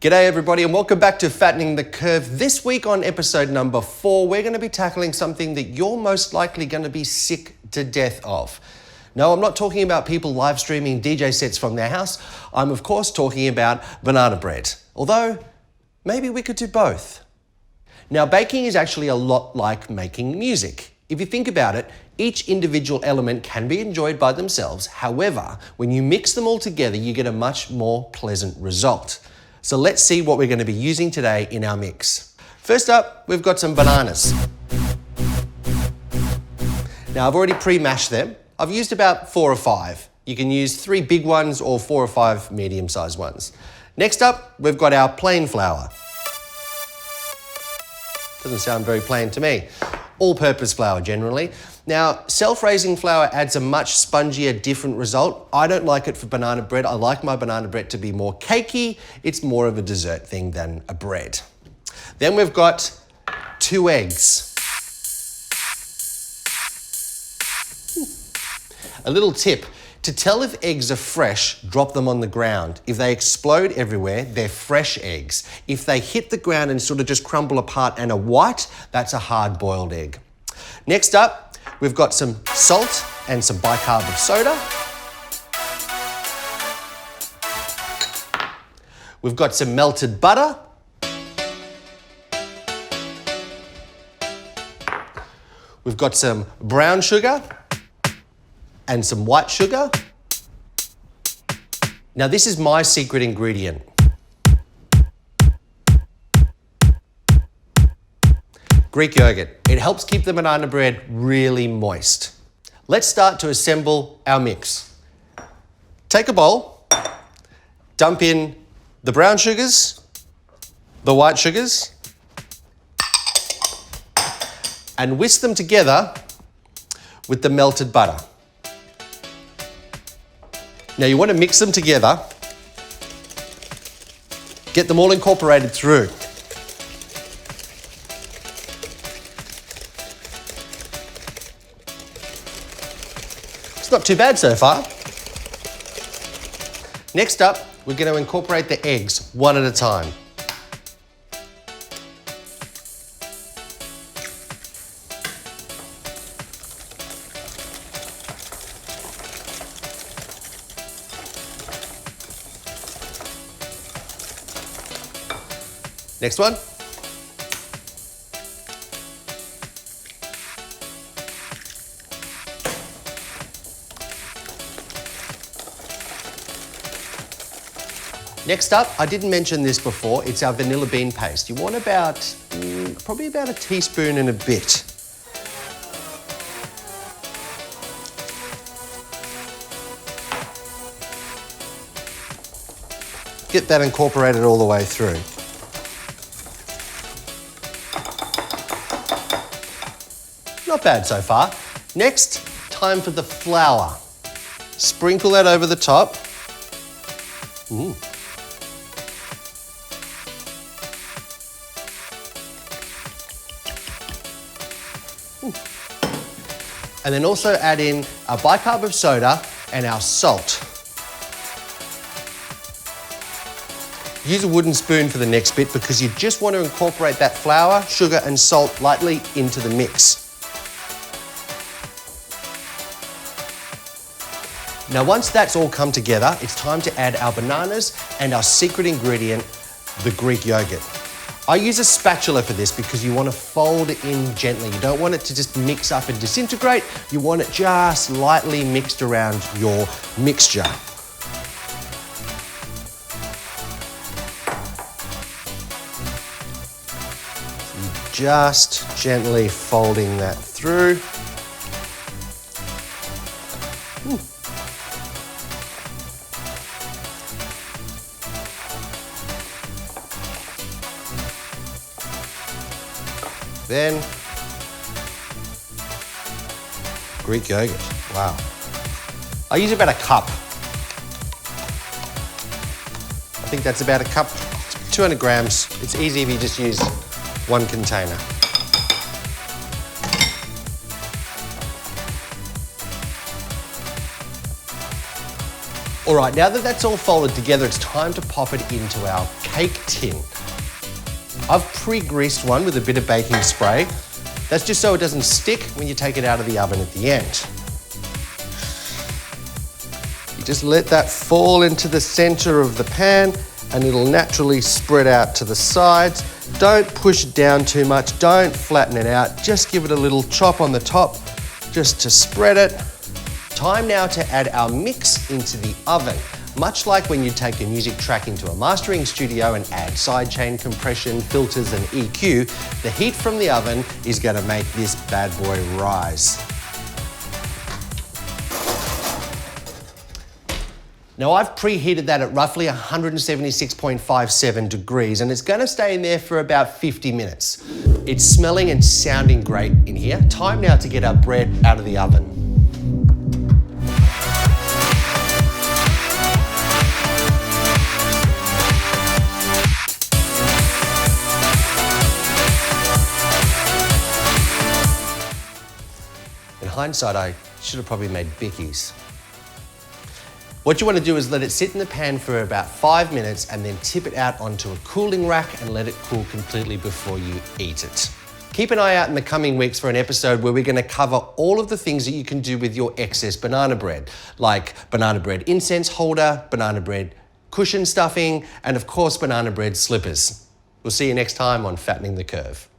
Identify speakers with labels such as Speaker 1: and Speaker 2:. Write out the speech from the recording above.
Speaker 1: G'day everybody and welcome back to Fattening the Curve. This week on episode number 4, we're going to be tackling something that you're most likely going to be sick to death of. No, I'm not talking about people live streaming DJ sets from their house. I'm of course talking about banana bread. Although, maybe we could do both. Now, baking is actually a lot like making music. If you think about it, each individual element can be enjoyed by themselves. However, when you mix them all together, you get a much more pleasant result. So let's see what we're going to be using today in our mix. First up, we've got some bananas. Now, I've already pre-mashed them. I've used about 4 or 5. You can use 3 big ones or 4 or 5 medium-sized ones. Next up, we've got our plain flour. Doesn't sound very plain to me. All-purpose flour generally. Now, self-raising flour adds a much spongier, different result. I don't like it for banana bread. I like my banana bread to be more cakey. It's more of a dessert thing than a bread. Then we've got 2 eggs. A little tip. To tell if eggs are fresh, drop them on the ground. If they explode everywhere, they're fresh eggs. If they hit the ground and sort of just crumble apart and are white, that's a hard-boiled egg. Next up, we've got some salt and some bicarb of soda. We've got some melted butter. We've got some brown sugar and some white sugar. Now, this is my secret ingredient. Greek yogurt. It helps keep the banana bread really moist. Let's start to assemble our mix. Take a bowl, dump in the brown sugars, the white sugars, and whisk them together with the melted butter. Now you want to mix them together, get them all incorporated through. It's not too bad so far. Next up, we're going to incorporate the eggs one at a time. Next one. Next up, I didn't mention this before, it's our vanilla bean paste. You want probably about a teaspoon and a bit. Get that incorporated all the way through. Not bad so far. Next, time for the flour. Sprinkle that over the top. And then also add in our bicarb of soda and our salt. Use a wooden spoon for the next bit because you just want to incorporate that flour, sugar and salt lightly into the mix. Now once that's all come together, it's time to add our bananas and our secret ingredient, the Greek yogurt. I use a spatula for this because you want to fold it in gently. You don't want it to just mix up and disintegrate. You want it just lightly mixed around your mixture. Just gently folding that through. Then, Greek yogurt, wow. I use about a cup. I think that's about a cup, 200 grams. It's easy if you just use one container. All right, now that that's all folded together, it's time to pop it into our cake tin. I've pre-greased one with a bit of baking spray. That's just so it doesn't stick when you take it out of the oven at the end. You just let that fall into the center of the pan and it'll naturally spread out to the sides. Don't push it down too much, don't flatten it out, just give it a little chop on the top just to spread it. Time now to add our mix into the oven. Much like when you take a music track into a mastering studio and add sidechain compression, filters and EQ, the heat from the oven is going to make this bad boy rise. Now I've preheated that at roughly 176.57 degrees and it's going to stay in there for about 50 minutes. It's smelling and sounding great in here. Time now to get our bread out of the oven. In hindsight, I should have probably made bickies. What you want to do is let it sit in the pan for about 5 minutes and then tip it out onto a cooling rack and let it cool completely before you eat it. Keep an eye out in the coming weeks for an episode where we're going to cover all of the things that you can do with your excess banana bread, like banana bread incense holder, banana bread cushion stuffing, and of course banana bread slippers. We'll see you next time on Fattening the Curve.